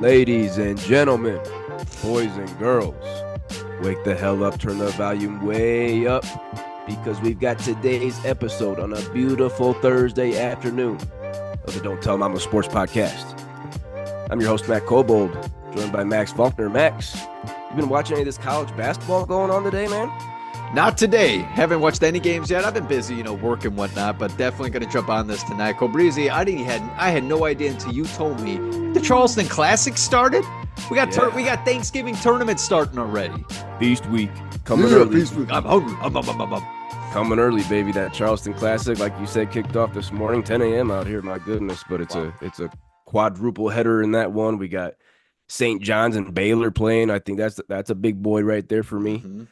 Ladies and gentlemen, boys and girls, wake the hell up, turn the volume way up, because we've got today's episode on a beautiful Thursday afternoon of the Don't Tell Mama Sports Podcast. I'm your host, Matt Kobold, joined by Max Faulkner. Max, you been watching any of this college basketball going on today, man? Not today. Haven't watched any games yet. I've been busy, work and whatnot, but definitely going to jump on this tonight. Cobreezy, I had no idea until you told me the Charleston Classic started. We got Thanksgiving tournament starting already. Feast week coming early. Feast week. I'm hungry. Coming early, baby. That Charleston Classic, like you said, kicked off this morning, 10 a.m. out here. My goodness, but it's a quadruple header in that one. We got St. John's and Baylor playing. I think that's a big boy right there for me. Mm-hmm.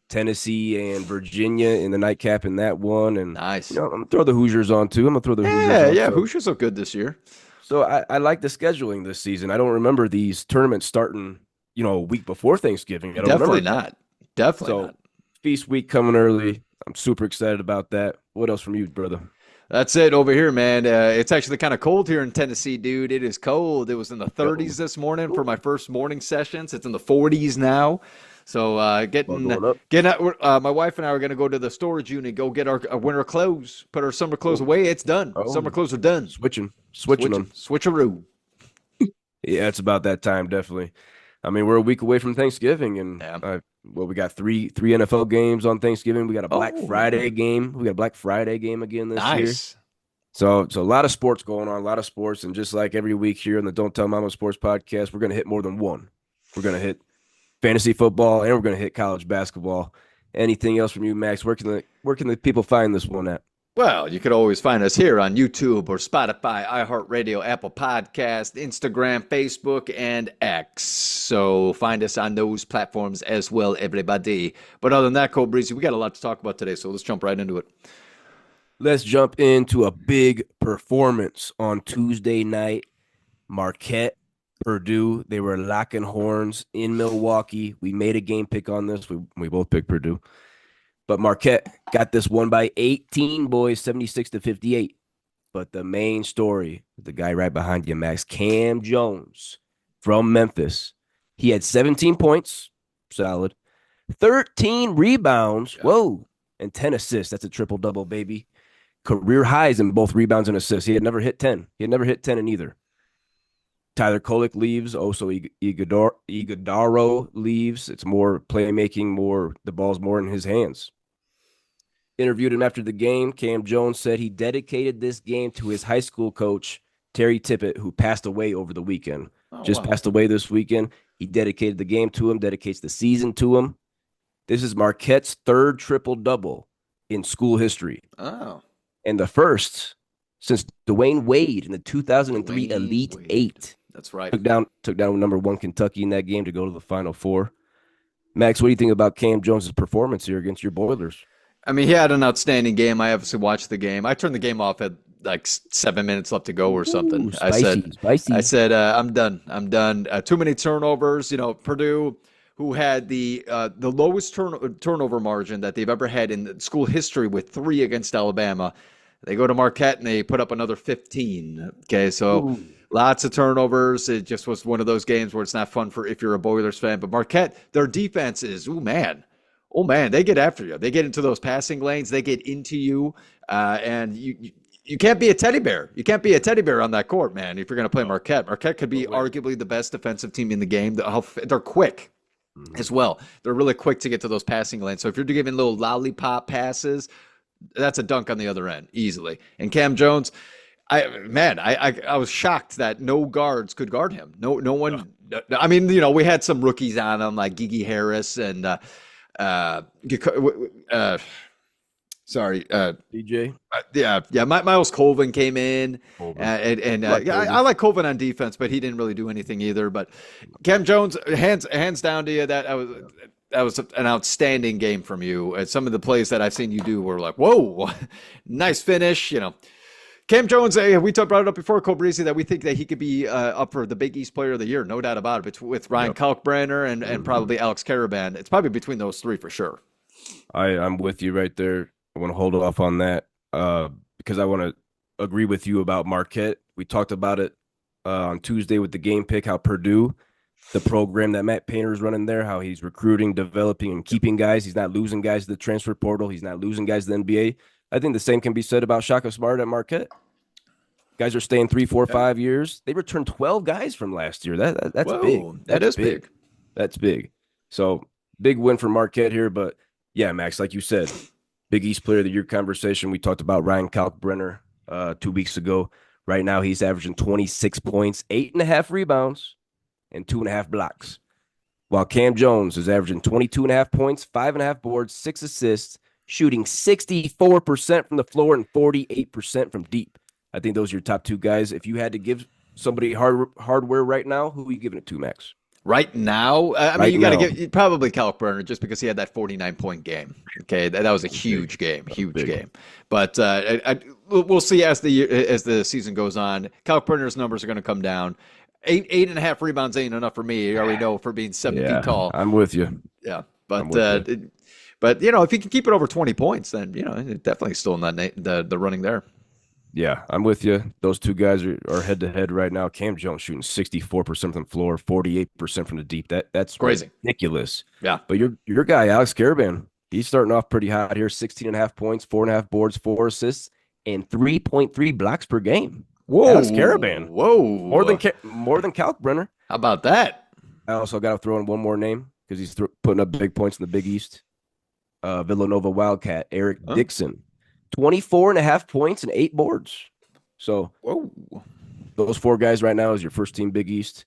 Tennessee and Virginia in the nightcap in that one. And nice. I'm going to throw the Hoosiers on, too. Hoosiers on. Yeah, Hoosiers look good this year. So I like the scheduling this season. I don't remember these tournaments starting, a week before Thanksgiving. Definitely not. Feast week coming early. I'm super excited about that. What else from you, brother? That's it over here, man. It's actually kind of cold here in Tennessee, dude. It is cold. It was in the 30s this morning for my first morning sessions. It's in the 40s now. So getting out. My wife and I are going to go to the storage unit, go get our winter clothes, put our summer clothes away. It's done. Summer clothes are done. Switching them. Switcheroo. Yeah, it's about that time, definitely. I mean, we're a week away from Thanksgiving, and we got three NFL games on Thanksgiving. We got a Black Friday game. We got a Black Friday game again this year. So a lot of sports going on, and just like every week here on the Don't Tell Mama Sports Podcast, we're going to hit more than one. We're going to hit fantasy football, and we're going to hit college basketball. Anything else from you, Max? Where can the people find this one at? Well, you could always find us here on YouTube or Spotify, iHeartRadio, Apple Podcast, Instagram, Facebook, and X. So find us on those platforms as well, everybody. But other than that, Cobreezy, we got a lot to talk about today, so let's jump right into it. Let's jump into a big performance on Tuesday night. Marquette, Purdue, they were locking horns in Milwaukee. We made a game pick on this. We both picked Purdue. But Marquette got this one by 18, boys, 76-58. But the main story, the guy right behind you, Max, Kam Jones from Memphis. He had 17 points, solid, 13 rebounds, and 10 assists. That's a triple-double, baby. Career highs in both rebounds and assists. He had never hit 10. He had never hit 10 in either. Tyler Kolek leaves. Also, Iguodaro leaves. It's more playmaking, the ball's more in his hands. Interviewed him after the game. Kam Jones said he dedicated this game to his high school coach, Terry Tippett, who passed away over the weekend. Passed away this weekend. He dedicated the game to him, dedicates the season to him. This is Marquette's third triple-double in school history. Oh. And the first since Dwayne Wade in the 2003 Elite Eight. That's right. Took down number one Kentucky in that game to go to the Final Four. Max, what do you think about Kam Jones' performance here against your Boilers? I mean, he had an outstanding game. I obviously watched the game. I turned the game off at like 7 minutes left to go or something. Spicy. I said, I'm done. Too many turnovers. Purdue, who had the lowest turnover margin that they've ever had in school history with 3 against Alabama. They go to Marquette and they put up another 15. Okay, so lots of turnovers. It just was one of those games where it's not fun for if you're a Boilers fan. But Marquette, their defense is, oh man, they get after you. They get into those passing lanes. They get into you, and you can't be a teddy bear. You can't be a teddy bear on that court, man. If you're going to play Marquette, Marquette could be arguably the best defensive team in the game. They're quick as well. They're really quick to get to those passing lanes. So if you're giving little lollipop passes, that's a dunk on the other end easily. And Kam Jones, I was shocked that no guards could guard him. No one. I mean, we had some rookies on him like Gigi Harris and DJ. Miles Colvin came in, I like Colvin on defense, but he didn't really do anything either. But Kam Jones, hands down to you, that was an outstanding game from you. And some of the plays that I've seen you do were like, whoa, nice finish. Kam Jones, we brought it up before, Cobreezy, that we think that he could be up for the Big East Player of the Year, no doubt about it, with Ryan Kalkbrenner and probably Alex Caravan. It's probably between those three for sure. I'm with you right there. I want to hold off on that because I want to agree with you about Marquette. We talked about it on Tuesday with the game pick, how Purdue, the program that Matt Painter is running there, how he's recruiting, developing, and keeping guys. He's not losing guys to the transfer portal. He's not losing guys to the NBA. I think the same can be said about Shaka Smart at Marquette. Guys are staying 3, 4, 5 years. They returned 12 guys from last year. That's big. Whoa, That's that is big. That's big. So big win for Marquette here. But yeah, Max, like you said, Big East Player of the Year conversation. We talked about Ryan Kalkbrenner 2 weeks ago. Right now, he's averaging 26 points, 8.5 rebounds, and 2.5 blocks. While Kam Jones is averaging 22.5 points, 5.5 boards, 6 assists, shooting 64% from the floor and 48% from deep. I think those are your top two guys. If you had to give somebody hardware right now, who are you giving it to, Max? Right now, I mean, you got to give probably Kalkbrenner just because he had that 49-point game. Okay, that was a huge game. But we'll see as the season goes on. Kalkbrenner's numbers are going to come down. 8.5 rebounds ain't enough for me. You already know for being 7 feet tall. I'm with you. Yeah, but if you can keep it over 20 points, then definitely still in the running there. Yeah, I'm with you. Those two guys are head to head right now. Kam Jones shooting 64% from the floor, 48% from the deep. That's crazy, ridiculous. Yeah, but your guy Alex Karaban, he's starting off pretty hot here. 16.5 points, 4.5 boards, 4 assists, and 3.3 blocks per game. Whoa, Alex Karaban. Whoa, more than Kalkbrenner. How about that? I also got to throw in one more name because he's putting up big points in the Big East. Villanova Wildcat Eric Dixon. 24.5 points and 8 boards. So those 4 guys right now is your first team Big East.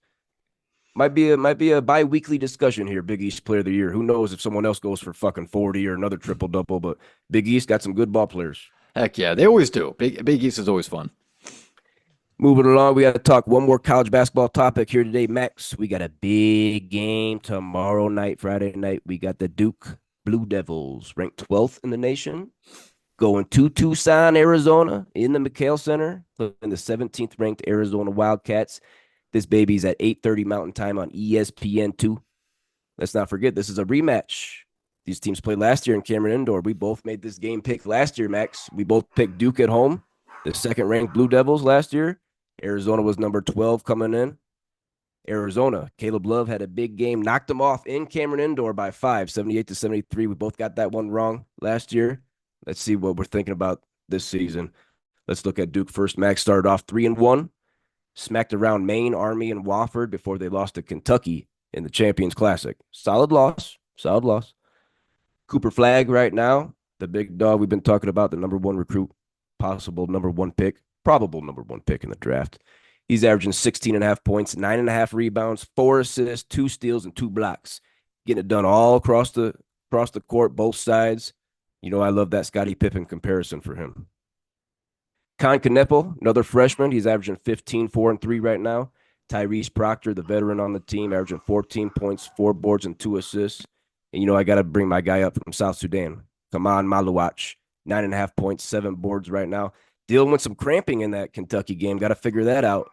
Might be a bi-weekly discussion here, Big East Player of the Year. Who knows if someone else goes for fucking 40 or another triple-double, but Big East got some good ball players. Heck yeah, they always do. Big East is always fun. Moving along, we got to talk one more college basketball topic here today, Max. We got a big game tomorrow night, Friday night. We got the Duke Blue Devils, ranked 12th in the nation, going to Tucson, Arizona, in the McHale Center, in the 17th ranked Arizona Wildcats. This baby's at 8:30 Mountain Time on ESPN2. Let's not forget, this is a rematch. These teams played last year in Cameron Indoor. We both made this game pick last year, Max. We both picked Duke at home, the second-ranked Blue Devils last year. Arizona was number 12 coming in. Arizona, Caleb Love had a big game, knocked them off in Cameron Indoor by 5, 78-73. We both got that one wrong last year. Let's see what we're thinking about this season. Let's look at Duke first. Max started off 3-1, smacked around Maine, Army, and Wofford before they lost to Kentucky in the Champions Classic. Solid loss. Cooper Flagg right now, the big dog we've been talking about, the number 1 recruit, possible number 1 pick, probable number 1 pick in the draft. He's averaging 16.5 points, 9.5 rebounds, 4 assists, 2 steals, and 2 blocks. Getting it done all across the court, both sides. I love that Scottie Pippen comparison for him. Con Kneppel, another freshman. He's averaging 15, 4, and 3 right now. Tyrese Proctor, the veteran on the team, averaging 14 points, 4 boards, and 2 assists. And, I got to bring my guy up from South Sudan, Kaman Maluach, 9.5 points, 7 boards right now. Dealing with some cramping in that Kentucky game. Got to figure that out.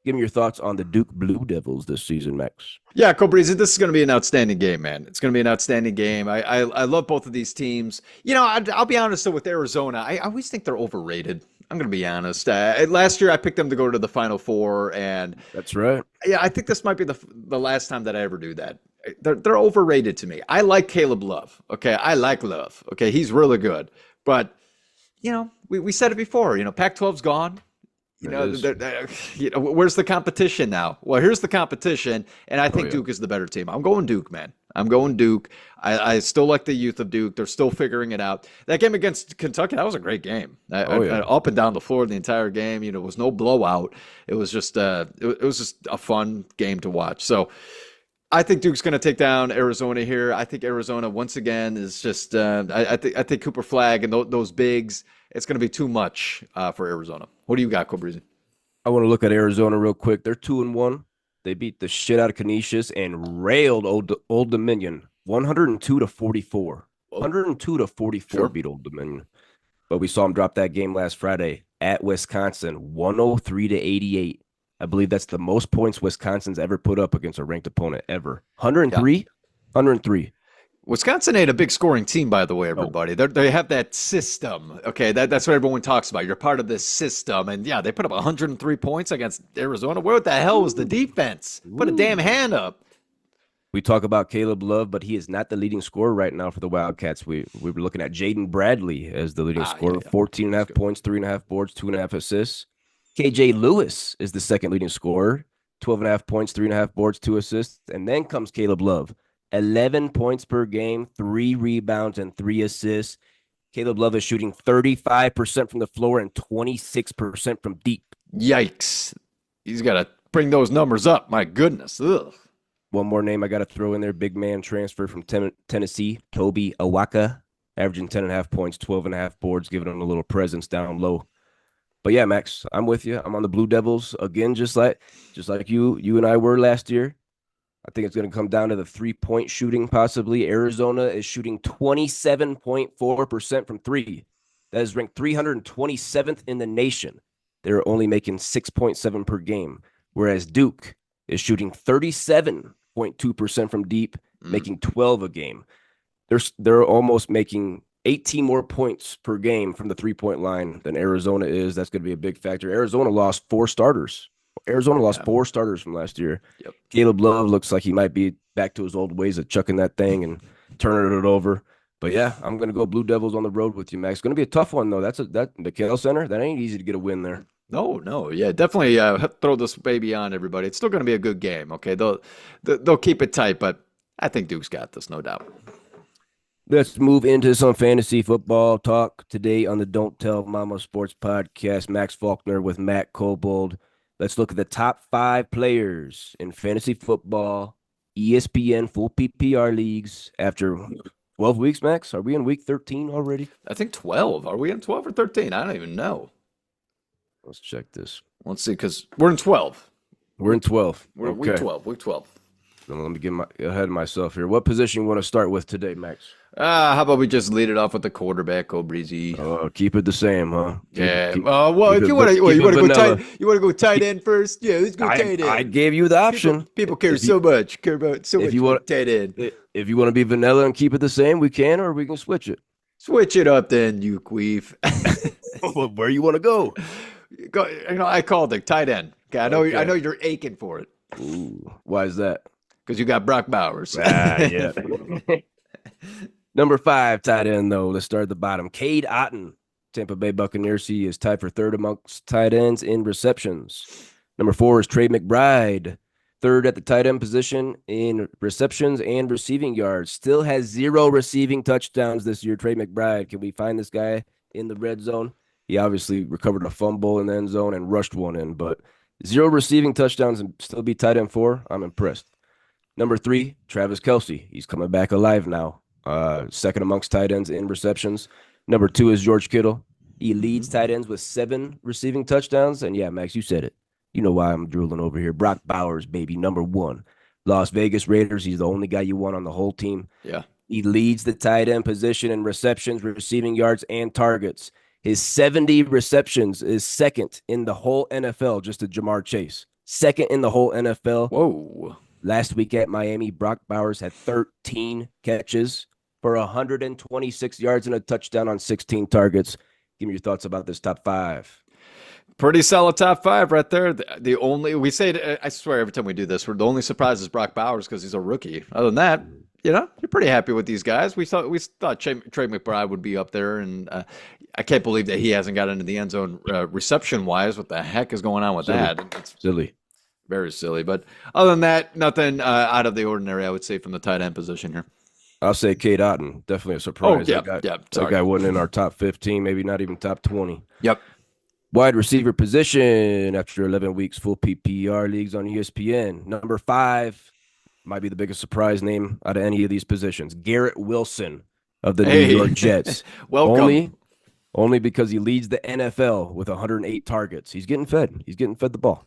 Give me your thoughts on the Duke Blue Devils this season, Max. Yeah, Cobrizi, this is going to be an outstanding game, man. It's going to be an outstanding game. I love both of these teams. I'll be honest, though, with Arizona, I always think they're overrated. I'm going to be honest. Last year, I picked them to go to the Final Four, and that's right. Yeah, I think this might be the last time that I ever do that. They're overrated to me. I like Caleb Love. Okay, I like Love. Okay, he's really good. But, we said it before. Pac-12's gone. Where's the competition now? Well, here's the competition, and I think Duke is the better team. I'm going Duke, man. I'm going Duke. I still like the youth of Duke. They're still figuring it out. That game against Kentucky, that was a great game. Up and down the floor the entire game. It was no blowout. It was just it was just a fun game to watch. So I think Duke's going to take down Arizona here. I think Arizona once again is just. I think Cooper Flagg and those bigs. It's going to be too much for Arizona. What do you got, Cobrizi? I want to look at Arizona real quick. They're 2-1. They beat the shit out of Canisius and railed Old Dominion 102-44. 102-44 sure. Beat Old Dominion. But we saw them drop that game last Friday at Wisconsin, 103-88. I believe that's the most points Wisconsin's ever put up against a ranked opponent ever. 103? Yeah. 103. Wisconsin ain't a big scoring team, by the way, No. everybody. They have that system. Okay, that's what everyone talks about. You're part of this system. And yeah, they put up 103 points against Arizona. Where the hell was the defense? Put a damn Ooh. hand up. We talk about Caleb Love, but he is not the leading scorer right now for the Wildcats. We were looking at Jaden Bradley as the leading Ah, yeah, scorer, yeah. 14 and a That's half good. points, 3.5 boards, 2.5 assists. KJ Lewis is the second leading scorer, 12 and a half points, 3.5 boards, 2 assists. And then comes Caleb Love, 11 points per game, 3 rebounds, and 3 assists. Caleb Love is shooting 35% from the floor and 26% from deep. Yikes. He's got to bring those numbers up. My goodness. Ugh. One more name I got to throw in there, big man transfer from Tennessee, Toby Awaka, averaging 10 and a half points, 12 and a half boards, giving him a little presence down low. But yeah, Max, I'm with you. I'm on the Blue Devils again, just like you and I were last year. I think it's going to come down to the 3-point shooting, possibly. Arizona is shooting 27.4% from three. That is ranked 327th in the nation. They're only making 6.7 per game, whereas Duke is shooting 37.2% from deep, making 12 a game. They're almost making 18 more points per game from the 3-point line than Arizona is. That's going to be a big factor. Arizona lost 4 starters. Arizona lost 4 starters from last year. Yep. Caleb Love looks like he might be back to his old ways of chucking that thing and turning it over. But yeah, I'm going to go Blue Devils on the road with you, Max. It's going to be a tough one though. That McHale Center, that ain't easy to get a win there. No, yeah, definitely throw this baby on everybody. It's still going to be a good game. Okay, they'll keep it tight, but I think Duke's got this, no doubt. Let's move into some fantasy football talk today on the Don't Tell Mama Sports Podcast. Max Faulkner with Matt Kobold. Let's look at the top 5 players in fantasy football, ESPN full PPR leagues after 12 weeks, Max. Are we in week 13 already? I think 12. Are we in 12 or 13? I don't even know. Let's check this. Let's see, because we're in 12. We're in 12. We're okay. week 12. Week 12. Let me get ahead of myself here. What position you want to start with today, Max? How about we just lead it off with the quarterback, go breezy. Keep it the same, huh? Well, if you want to, you want to go tight end first. Yeah, let's go tight end. I gave you the option. People care so much. Care about so much. You want tight end. If you want to be vanilla and keep it the same, we can, or we can switch it. Switch it up, then, you queef. Where you want to go? Go. I called it tight end. Okay, I know you're aching for it. Ooh, why is that? Because you got Brock Bowers. Yeah. Number 5 tight end, though. Let's start at the bottom. Cade Otton, Tampa Bay Buccaneers. He is tied for 3rd amongst tight ends in receptions. Number 4 is Trey McBride, 3rd at the tight end position in receptions and receiving yards. Still has 0 receiving touchdowns this year. Trey McBride, can we find this guy in the red zone? He obviously recovered a fumble in the end zone and rushed one in, but 0 receiving touchdowns and still be tight end 4. I'm impressed. Number 3, Travis Kelce. He's coming back alive now. 2nd amongst tight ends in receptions. Number 2 is George Kittle. He leads tight ends with 7 receiving touchdowns. And yeah, Max, you said it. You know why I'm drooling over here. Brock Bowers, baby, number 1. Las Vegas Raiders. He's the only guy you want on the whole team. Yeah. He leads the tight end position in receptions, receiving yards, and targets. His 70 receptions is 2nd in the whole NFL, just to Jamar Chase. 2nd in the whole NFL. Whoa. Last week at Miami, Brock Bowers had 13 catches for 126 yards and a touchdown on 16 targets. Give me your thoughts about this top 5. Pretty solid top 5 right there. The only, we say it, I swear every time we do this, we're the only surprise is Brock Bowers because he's a rookie. Other than that, you're pretty happy with these guys. We thought Trey McBride would be up there, and I can't believe that he hasn't got into the end zone reception wise. What the heck is going on with that? It's silly. Very silly. But other than that, nothing out of the ordinary, I would say, from the tight end position here. I'll say Cade Otton. Definitely a surprise. Oh, yeah. That guy wasn't in our top 15, maybe not even top 20. Yep. Wide receiver position after 11 weeks, full PPR leagues on ESPN. Number 5 might be the biggest surprise name out of any of these positions. Garrett Wilson of the New York Jets. Welcome. Only because he leads the NFL with 108 targets. He's getting fed. He's getting fed the ball.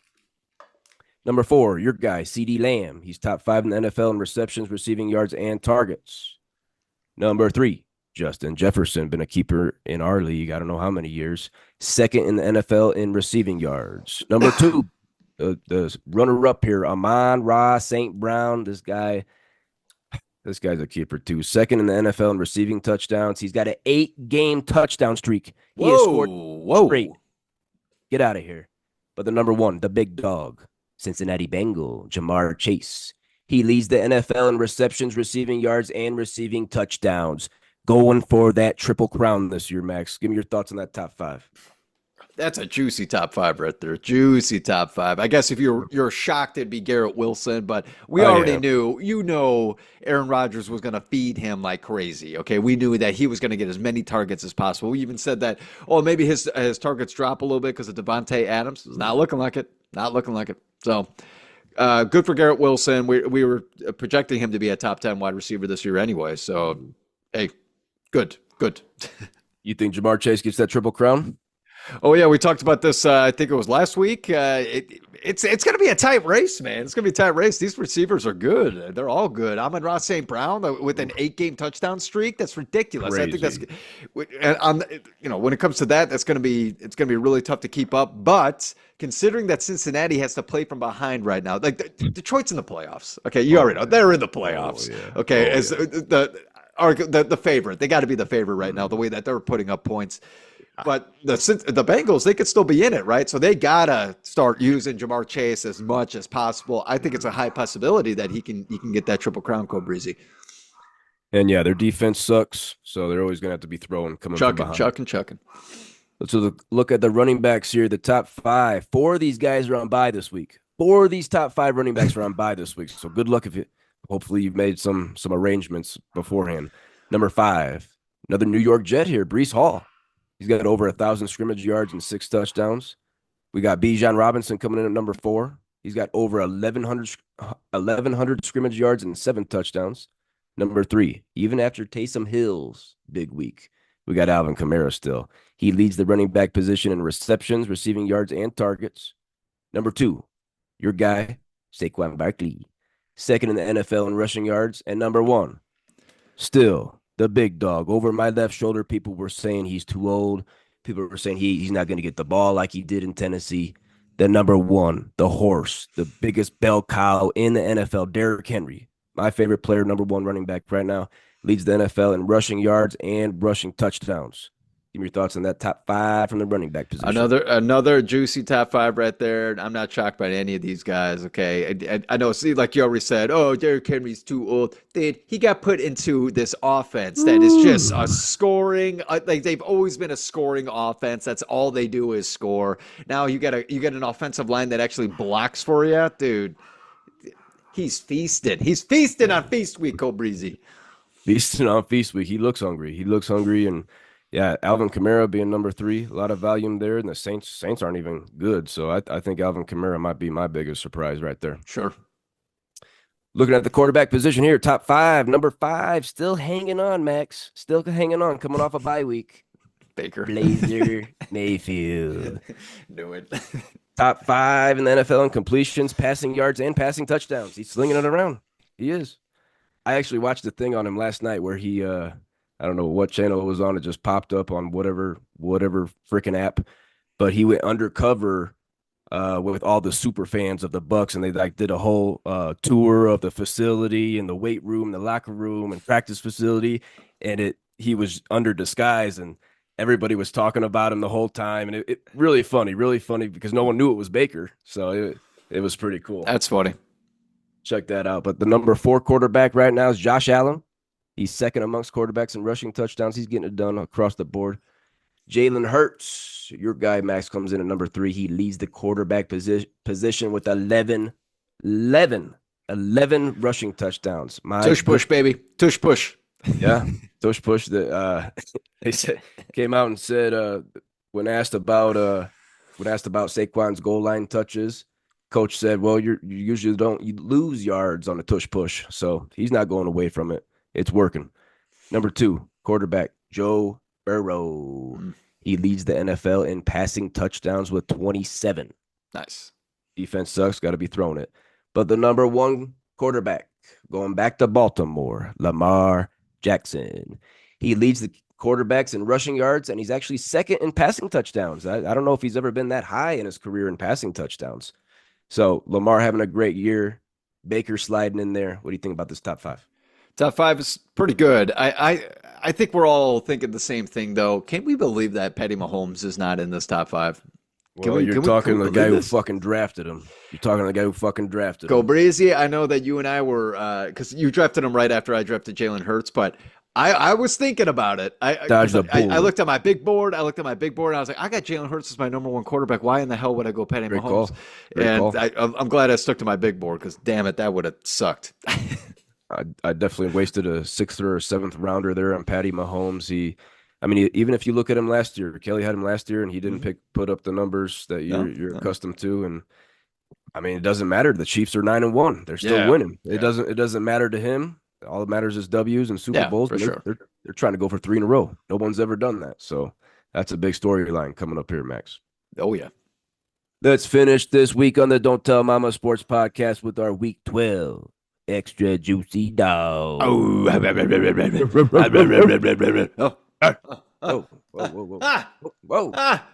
Number 4, your guy, CeeDee Lamb. He's top 5 in the NFL in receptions, receiving yards, and targets. Number 3, Justin Jefferson, been a keeper in our league, I don't know how many years. 2nd in the NFL in receiving yards. Number 2, the runner-up here, Amon-Ra St. Brown. This guy, This guy's a keeper too. Second in the NFL in receiving touchdowns. He's got an 8-game touchdown streak. He has scored Whoa, straight. whoa. Get out of here. But the number one, the big dog, Cincinnati Bengal, Jamar Chase. He leads the NFL in receptions, receiving yards, and receiving touchdowns. Going for that triple crown this year, Max. Give me your thoughts on that top five. That's a juicy top five right there. Juicy top five. I guess if you're shocked, it'd be Garrett Wilson, but we already knew, Aaron Rodgers was going to feed him like crazy. Okay, we knew that he was going to get as many targets as possible. We even said that, oh, maybe his targets drop a little bit because of Devontae Adams. It's not looking like it. Not looking like it. So good for Garrett Wilson. We were projecting him to be a top 10 wide receiver this year anyway. So, hey, good. You think Jamar Chase gets that triple crown? Oh yeah, we talked about this. I think it was last week. It's going to be a tight race, man. It's going to be a tight race. These receivers are good. They're all good. Amon-Ra St. Brown with an 8-game touchdown streak. That's ridiculous. Crazy. I think when it comes to that, it's going to be really tough to keep up. But considering that Cincinnati has to play from behind right now, like Detroit's in the playoffs. Okay, you already know they're in the playoffs. Okay, as the favorite, they got to be the favorite right now. The way that they're putting up points. But the Bengals, they could still be in it, right? So they gotta start using Jamar Chase as much as possible. I think it's a high possibility that he can get that triple crown, Cole Breezy. And yeah, their defense sucks, so they're always gonna have to be throwing, coming from behind. Chucking. Let's look at the running backs here. The top five. 4 of these guys are on bye this week. 4 of these top 5 running backs are on bye this week. So good luck if you. Hopefully you've made some arrangements beforehand. Number 5, another New York Jet here, Breece Hall. He's got over 1,000 scrimmage yards and 6 touchdowns. We got Bijan Robinson coming in at number 4. He's got over 1,100 scrimmage yards and 7 touchdowns. Number 3, even after Taysom Hill's big week, we got Alvin Kamara still. He leads the running back position in receptions, receiving yards, and targets. Number 2, your guy, Saquon Barkley. Second in the NFL in rushing yards. And number 1, still the big dog. Over my left shoulder, people were saying he's too old. People were saying he's not going to get the ball like he did in Tennessee. The number 1, the horse, the biggest bell cow in the NFL, Derrick Henry. My favorite player, number 1 running back right now, leads the NFL in rushing yards and rushing touchdowns. Give me your thoughts on that top 5 from the running back position. Another juicy top 5 right there. I'm not shocked by any of these guys. Okay, I know. See, like you already said, oh, Derrick Henry's too old. Dude, he got put into this offense that is just a scoring. Like they've always been a scoring offense. That's all they do is score. Now you get an offensive line that actually blocks for you, dude. He's feasting. He's feasting on feast week, Cole Breezy. Feasting on feast week. He looks hungry, and yeah, Alvin Kamara being number 3, a lot of volume there, and the Saints aren't even good. So I think Alvin Kamara might be my biggest surprise right there. Sure. Looking at the quarterback position here, top 5, number 5, still hanging on, Max. Still hanging on, coming off a bye week. Baker Blazer Mayfield. Knew it. Top 5 in the NFL in completions, passing yards, and passing touchdowns. He's slinging it around. He is. I actually watched a thing on him last night where he I don't know what channel it was on. It just popped up on whatever freaking app. But he went undercover with all the super fans of the Bucks, and they did a whole tour of the facility and the weight room, the locker room, and practice facility. And he was under disguise, and everybody was talking about him the whole time. And it really funny because no one knew it was Baker. So it was pretty cool. That's funny. Check that out. But the number 4 quarterback right now is Josh Allen. He's second amongst quarterbacks in rushing touchdowns. He's getting it done across the board. Jalen Hurts, your guy, Max, comes in at number 3. He leads the quarterback position with 11 rushing touchdowns. Tush push, baby. Tush push. Yeah, tush push. They came out and said when asked about Saquon's goal line touches, coach said, well, you usually you lose yards on a tush push, so he's not going away from it. It's working. Number 2, quarterback, Joe Burrow. He leads the NFL in passing touchdowns with 27. Nice. Defense sucks, got to be throwing it. But the number 1 quarterback, going back to Baltimore, Lamar Jackson. He leads the quarterbacks in rushing yards, and he's actually second in passing touchdowns. I don't know if he's ever been that high in his career in passing touchdowns. So Lamar having a great year. Baker sliding in there. What do you think about this top 5? Top five is pretty good. I think we're all thinking the same thing, though. Can we believe that Patty Mahomes is not in this top five? Can Well, we you're can we can talking we to the guy believe who this? fucking drafted him. You're talking to the guy who fucking drafted Go him. Breezy. I know that you and I were because you drafted him right after I drafted Jalen Hurts, but I was thinking about it. Dodged Because a I bullet. looked at my big board. I looked at my big board, and I was like, I got Jalen Hurts as my number one quarterback. Why in the hell would I go Patty Great Mahomes? call. Great And call. I'm glad I stuck to my big board because damn it, that would have sucked. I definitely wasted a sixth or seventh rounder there on Patty Mahomes. I mean, even if you look at him last year, Kelly had him last year, and he didn't Mhm. put up the numbers that No, you're no. accustomed to. And I mean, it doesn't matter. The Chiefs are 9-1. They're still Yeah, winning. It yeah, doesn't matter to him. All that matters is W's and Super yeah, Bowls, for and sure. they're trying to go for three in a row. No one's ever done that. So that's a big storyline coming up here, Max. Oh yeah. Let's finish this week on the Don't Tell Mama Sports Podcast with our Week 12 Extra Juicy Dawgs. Oh. Oh. Whoa, whoa, whoa, whoa, Ah, whoa! ah.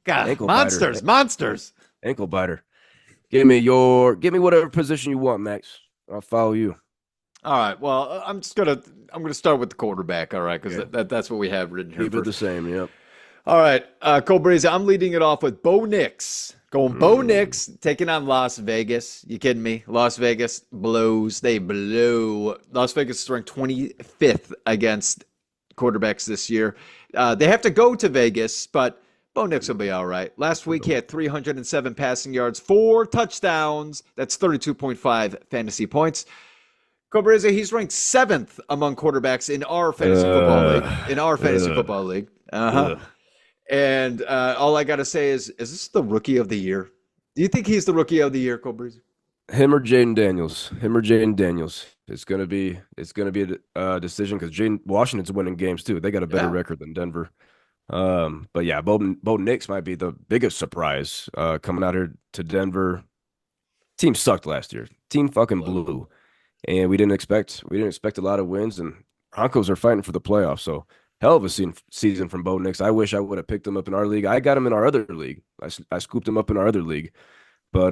God, Ankle monsters, biter, monsters. ankle biter. Give me whatever position you want, Max. I'll follow you. All right. Well, I'm gonna start with the quarterback. All right, because Yeah. that's what we have written here Keep it the first. same. Yep. All right, Cole Breezy, I'm leading it off with Bo Nix. Going Bo Nix taking on Las Vegas. You kidding me? Las Vegas blows. They blow. Las Vegas is ranked 25th against quarterbacks this year. They have to go to Vegas, but Bo Nix will be all right. Last week he had 307 passing yards, 4 touchdowns. That's 32.5 fantasy points. Cobrizzi, he's ranked 7th among quarterbacks in our fantasy football league. In our fantasy football league. Uh-huh. Ugh. And all I got to say is this the rookie of the year? Do you think he's the rookie of the year, Cobrizzi? Him or Jaden Daniels. Him or Jaden Daniels. It's gonna be a decision because Jaden Washington's winning games too. They got a better Yeah. record than Denver. But yeah, Bo Nix might be the biggest surprise coming out here to Denver. Team sucked last year. Team fucking blew, and we didn't expect a lot of wins. And Broncos are fighting for the playoffs. So hell of a season from Bo Nix. I wish I would have picked him up in our league. I got him in our other league. I scooped him up in our other league. But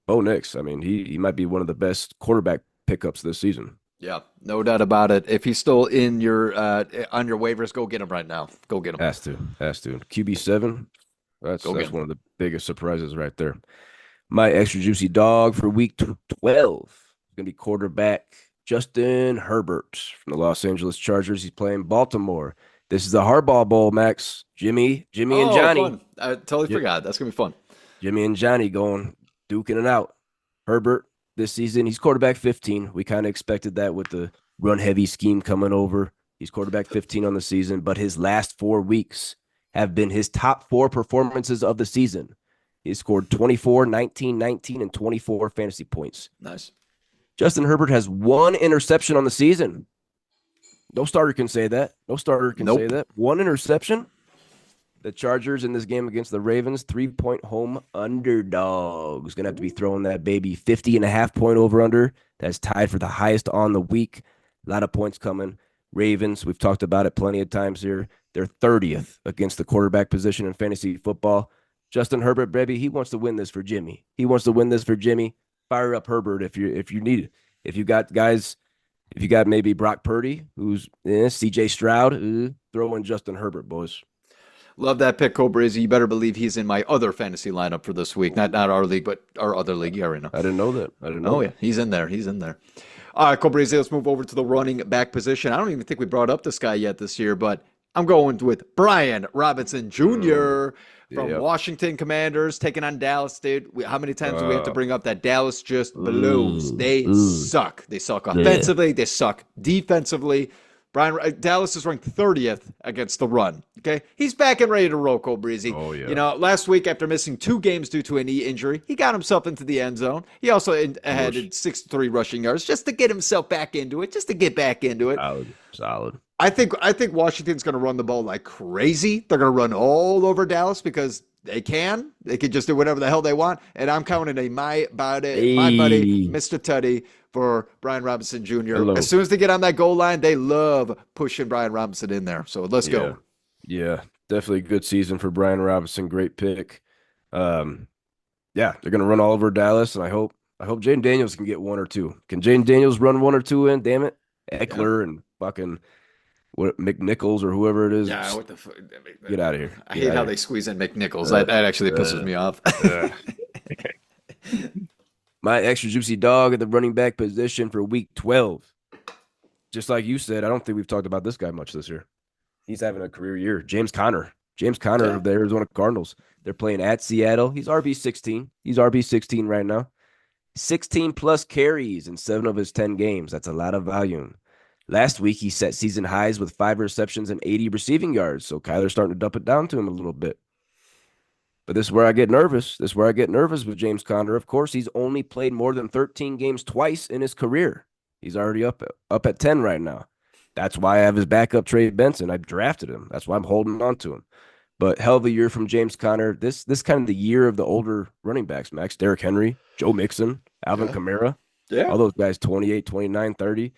Bo Nix, I mean, he might be one of the best quarterback pickups this season. Yeah, no doubt about it. If he's still in your on your waivers, go get him right now. Go get him. Has to. QB7. That's Go get that's him. one of the biggest surprises right there. My extra juicy dog for week 12 is going to be quarterback Justin Herbert from the Los Angeles Chargers. He's playing Baltimore. This is the Hardball Bowl, Max. Jimmy and Oh, Johnny. fun! I totally Yep. forgot. That's gonna be fun. Jimmy and Johnny going duking it out. Herbert this season, he's quarterback 15. We kind of expected that with the run heavy scheme coming over. He's quarterback 15 on the season, but his last 4 weeks have been his top 4 performances of the season. He scored 24, 19, 19, and 24 fantasy points. Nice. Justin Herbert has 1 interception on the season. No starter can say that. Nope. Say that. 1 interception. The Chargers in this game against the Ravens, 3-point home underdogs. Going to have to be throwing that baby 50.5 point over under. That's tied for the highest on the week. A lot of points coming. Ravens, we've talked about it plenty of times here. They're 30th against the quarterback position in fantasy football. Justin Herbert, baby, he wants to win this for Jimmy. Fire up Herbert if you need it. If you got guys, if you got maybe Brock Purdy, who's CJ Stroud, throw in Justin Herbert, boys. Love that pick, Cobrizzi. You better believe he's in my other fantasy lineup for this week. Not our league, but our other league. You already know. I didn't know that. Oh yeah, he's in there. He's in there. All right, Cobrizzi, let's move over to the running back position. I don't even think we brought up this guy yet this year, but I'm going with Brian Robinson Jr. from Yep. Washington Commanders taking on Dallas, dude. How many times do we have to bring up that Dallas just blows? They suck. They suck offensively. They suck defensively. Dallas is ranked 30th against the run. Okay, he's back and ready to roll, Cole Breezy. Oh, yeah. You know, last week after missing 2 games due to a knee injury, he got himself into the end zone. He also had 63 rushing yards just to get himself back into it, just to get back into it. Solid. I think Washington's going to run the ball like crazy. They're going to run all over Dallas because they can. They can just do whatever the hell they want. And I'm counting my buddy, Mr. Tutty, for Brian Robinson Jr. Hello. As soon as they get on that goal line, they love pushing Brian Robinson in there. So let's go. Yeah, definitely a good season for Brian Robinson. Great pick. Yeah, they're gonna run all over Dallas, and I hope I hope Jaden Daniels can get one or two. Can Jaden Daniels run one or two in? Damn it. Yeah. Eckler and fucking what McNichols or whoever it is. Yeah, what the fuck? Get out of here. I Get hate out how of they here. squeeze in McNichols. That actually pisses me off. My extra juicy dog at the running back position for week 12. Just like you said, I don't think we've talked about this guy much this year. He's having a career year. James Conner. James Conner Yeah. of the Arizona Cardinals. They're playing at Seattle. He's RB16. He's RB16 right now. 16 plus carries in 7 of his 10 games. That's a lot of volume. Last week, he set season highs with 5 receptions and 80 receiving yards. So Kyler's starting to dump it down to him a little bit. But this is where I get nervous. This is where I get nervous with James Conner. Of course, he's only played more than 13 games twice in his career. He's already up at 10 right now. That's why I have his backup, Trey Benson. I drafted him. That's why I'm holding on to him. But hell of a year from James Conner. This kind of the year of the older running backs, Max. Derrick Henry, Joe Mixon, Alvin Kamara. Yeah. All those guys, 28, 29, 30.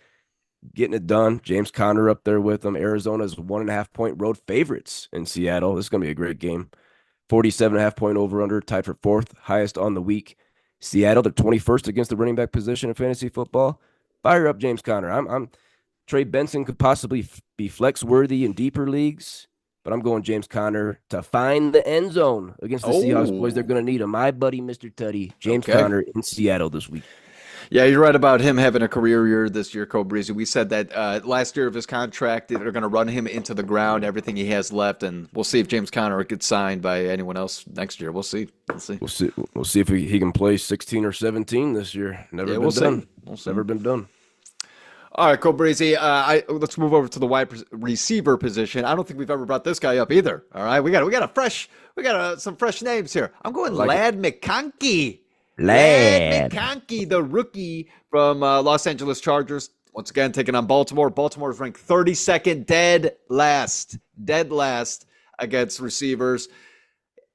Getting it done. James Conner up there with them. Arizona's 1.5-point road favorites in Seattle. This is going to be a great game. 47.5-point over-under, tied for 4th, highest on the week. Seattle, they're 21st against the running back position in fantasy football. Fire up James Conner. I'm Trey Benson could possibly be flex worthy in deeper leagues, but I'm going James Conner to find the end zone against the Seahawks boys. They're going to need him. My buddy, Mr. Tutty, James Conner in Seattle this week. Yeah, you're right about him having a career year this year, Cole Breezy. We said that last year of his contract, they're going to run him into the ground, everything he has left, and we'll see if James Conner gets signed by anyone else next year. We'll see. We'll see if he can play 16 or 17 this year. Never been done. Never been done. All right, Cole Breezy. Let's move over to the wide receiver position. I don't think we've ever brought this guy up either. All right, we got some fresh names here. I'm going Ladd McConkey. Ladd McConkey, the rookie from Los Angeles Chargers. Once again, taking on Baltimore. Baltimore is ranked 32nd, dead last against receivers.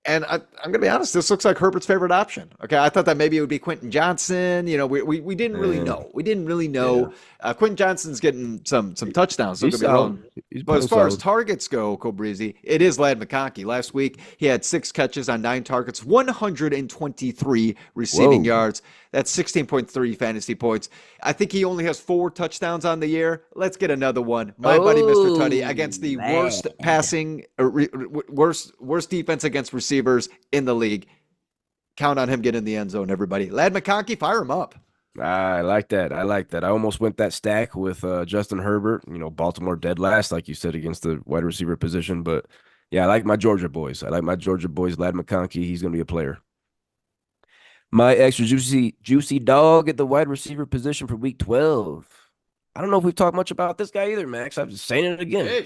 And I'm going to be honest, this looks like Herbert's favorite option. Okay, I thought that maybe it would be Quentin Johnson. You know, we didn't really know. We didn't really know. Yeah. Quentin Johnson's getting some touchdowns. But as far as targets go, Cole Breezy, it is Ladd McConkey. Last week, he had 6 catches on 9 targets, 123 receiving yards. That's 16.3 fantasy points. I think he only has 4 touchdowns on the year. Let's get another one. My buddy, Mr. Tutty, against the worst passing, worst defense against receivers in the league. Count on him getting in the end zone, everybody. Ladd McConkey, fire him up. I like that. I almost went that stack with Justin Herbert. You know, Baltimore dead last, like you said, against the wide receiver position. But yeah, I like my Georgia boys. Ladd McConkey. He's going to be a player. My extra juicy dog at the wide receiver position for week 12. I don't know if we've talked much about this guy either, Max. I'm just saying it again.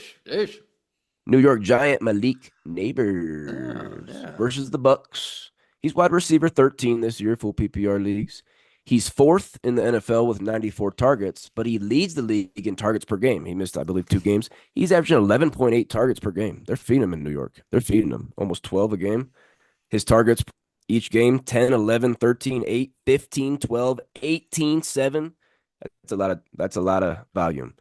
New York Giant Malik Neighbors versus the Bucks. He's wide receiver 13 this year, full PPR leagues. He's 4th in the NFL with 94 targets, but he leads the league in targets per game. He missed, I believe, 2 games. He's averaging 11.8 targets per game. They're feeding him in New York. They're feeding him almost 12 a game. His targets each game, 10, 11, 13, 8, 15, 12, 18, 7. That's a lot of volume.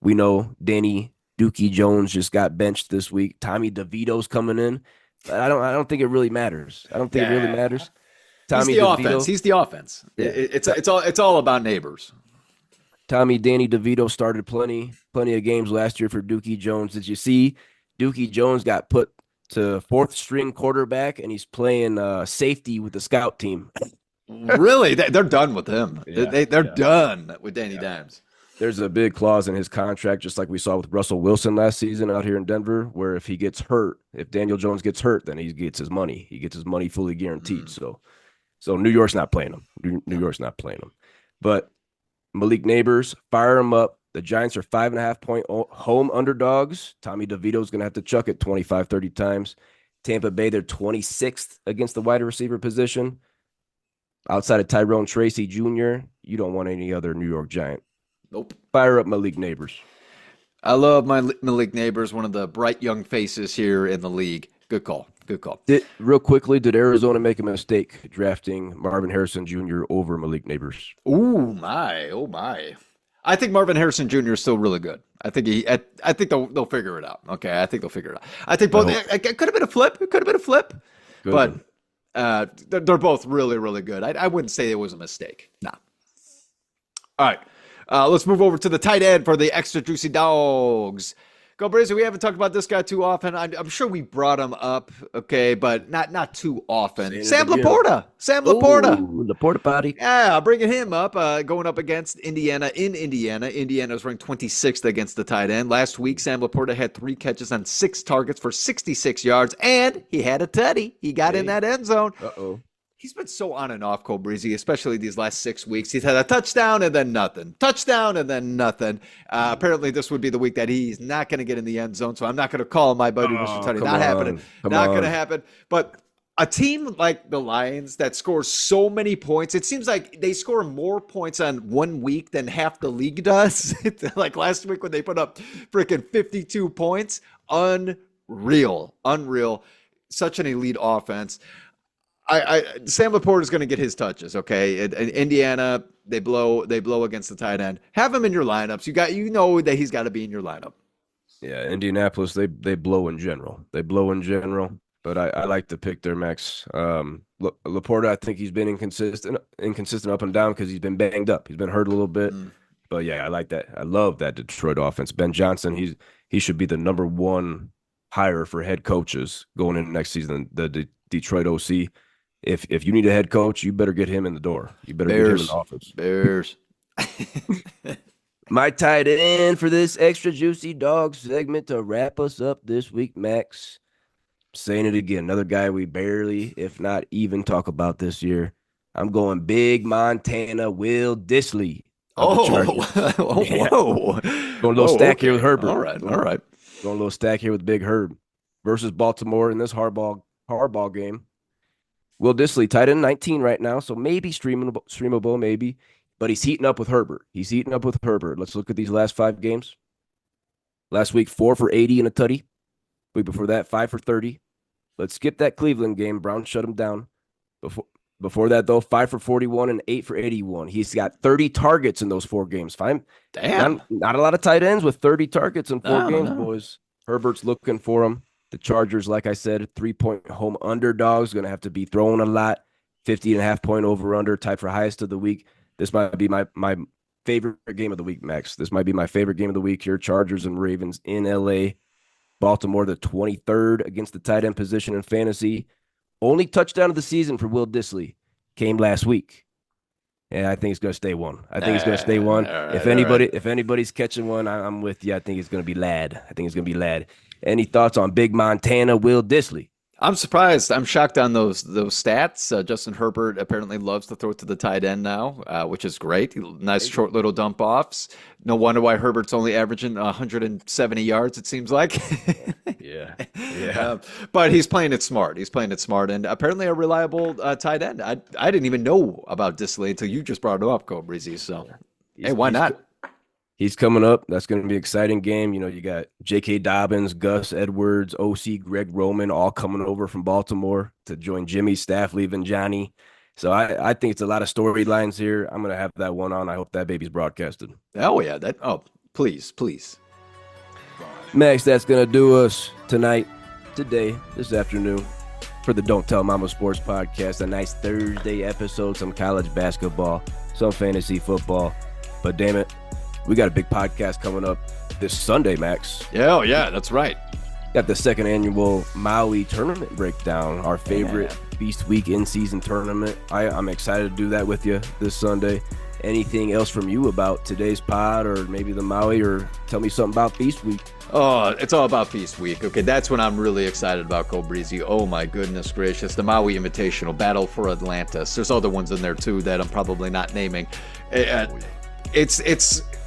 We know Danny Dookie Jones just got benched this week. Tommy DeVito's coming in. But I don't think it really matters. It really matters. Tommy DeVito. He's the offense. Yeah. It's all about Neighbors. Danny DeVito started plenty of games last year for Dookie Jones. Did you see Dookie Jones got put to 4th string quarterback, and he's playing safety with the scout team? Really? They're done with him. Yeah, they're done with Danny Dimes. There's a big clause in his contract, just like we saw with Russell Wilson last season out here in Denver, where if he gets hurt, if Daniel Jones gets hurt, then he gets his money. He gets his money fully guaranteed. So New York's not playing him. New York's not playing him. But Malik Neighbors, fire him up. The Giants are 5.5-point home underdogs. Tommy DeVito's going to have to chuck it 25, 30 times. Tampa Bay, they're 26th against the wide receiver position. Outside of Tyrone Tracy Jr., you don't want any other New York Giant. Nope. Fire up Malik Neighbors. I love my Malik Neighbors, one of the bright young faces here in the league. Good call. Real quickly, did Arizona make a mistake drafting Marvin Harrison Jr. over Malik Neighbors? Oh my. I think Marvin Harrison Jr. is still really good. I think they'll figure it out. Okay, I think they'll figure it out. I think both. It could have been a flip. But They're both really, really good. I wouldn't say it was a mistake. Nah. All right. Let's move over to the tight end for the Extra Juicy Dawgs. Go Brazy, we haven't talked about this guy too often. I'm sure we brought him up, okay, but not too often. Sam Laporta. Laporta body. Yeah, bringing him up, going up against Indiana in Indiana. Indiana's ranked 26th against the tight end. Last week, Sam Laporta had 3 catches on 6 targets for 66 yards, and he had a tutty. He got in that end zone. Uh-oh. He's been so on and off, Cole Breezy, especially these last 6 weeks. He's had a touchdown and then nothing. Touchdown and then nothing. Apparently, this would be the week that he's not going to get in the end zone, so I'm not going to call him my buddy, Mr. Tutty. Not happening. Not going to happen. But a team like the Lions that scores so many points, it seems like they score more points on 1 week than half the league does. Like last week when they put up freaking 52 points. Unreal. Such an elite offense. Sam Laporta is going to get his touches, okay? In Indiana, they blow against the tight end. Have him in your lineups. You know that he's got to be in your lineup. Yeah, Indianapolis, they blow in general. But I like to pick their Max. Laporta, I think he's been inconsistent up and down because he's been banged up. He's been hurt a little bit. But yeah, I like that. I love that Detroit offense. Ben Johnson, he should be the number 1 hire for head coaches going into next season. The Detroit OC. If you need a head coach, you better get him in the door. You better get him in the office. Bears. My tight end for this Extra Juicy Dawgs segment to wrap us up this week, Max. Saying it again, another guy we barely, if not even, talk about this year. I'm going big Montana Will Dissly. Whoa. Going a little stack here with Herbert. All right. Going a little stack here with Big Herb versus Baltimore in this hardball game. Will Dissly, tight end 19 right now, so maybe streamable, maybe. But he's heating up with Herbert. Let's look at these last 5 games. Last week, 4 for 80 and a tutty. Week before that, 5 for 30. Let's skip that Cleveland game. Brown shut him down. Before that, though, 5 for 41 and 8 for 81. He's got 30 targets in those 4 games. Fine. Damn. Not a lot of tight ends with 30 targets in 4 games, boys. Herbert's looking for him. The Chargers, like I said, 3-point home underdogs, going to have to be throwing a lot. 50.5-point over-under, tied for highest of the week. This might be my favorite game of the week, Max. This might be my favorite game of the week here. Chargers and Ravens in L.A. Baltimore, the 23rd against the tight end position in fantasy. Only touchdown of the season for Will Dissly came last week. And I think it's going to stay one. If anybody's catching one, I'm with you. I think it's going to be Ladd. Any thoughts on big Montana Will Dissly? I'm surprised. I'm shocked on those stats. Justin Herbert apparently loves to throw it to the tight end now, which is great. Nice short little dump offs. No wonder why Herbert's only averaging 170 yards, it seems like. Yeah. But he's playing it smart. And apparently a reliable tight end. I didn't even know about Dissly until you just brought it up, Cole Breezy. So, hey, why not? He's coming up. That's going to be an exciting game. You know, you got J.K. Dobbins, Gus Edwards, O.C. Greg Roman all coming over from Baltimore to join Jimmy's staff, leaving Johnny. So I think it's a lot of storylines here. I'm going to have that one on. I hope that baby's broadcasted. Oh, yeah. Please. Max, that's going to do us today, this afternoon, for the Don't Tell Mama Sports Podcast. A nice Thursday episode, some college basketball, some fantasy football. But damn it, we got a big podcast coming up this Sunday, Max. Yeah, that's right. Got the second annual Maui tournament breakdown, our favorite Feast Week in-season tournament. I'm excited to do that with you this Sunday. Anything else from you about today's pod or maybe the Maui, or tell me something about Feast Week? Oh, it's all about Feast Week. Okay, that's what I'm really excited about, Cole Breezy. Oh, my goodness gracious. The Maui Invitational, Battle for Atlantis. There's other ones in there, too, that I'm probably not naming. It's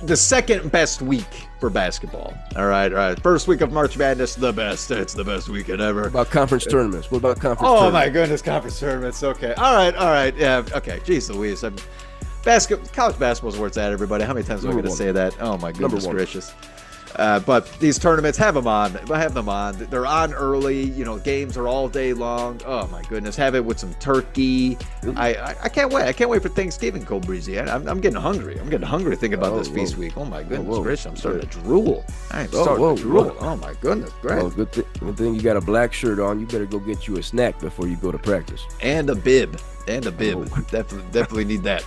the second best week for basketball. All right. First week of March Madness, the best. It's the best weekend ever. What about conference tournaments? Oh, my goodness, conference tournaments. Okay. All right. Yeah, okay. Jeez Louise. College basketball is where it's at, everybody. How many times am I going to say that? Oh, my goodness gracious. But these tournaments, have them on. Have them on. They're on early. You know, games are all day long. Oh my goodness, have it with some turkey. I can't wait. I can't wait for Thanksgiving, Cold Breezy. I'm getting hungry. I'm getting hungry thinking about this feast week. Oh my goodness gracious, I'm starting to drool. I'm starting to drool. Oh my goodness, great. Well, good thing you got a black shirt on. You better go get you a snack before you go to practice. And a bib. Oh. Definitely need that.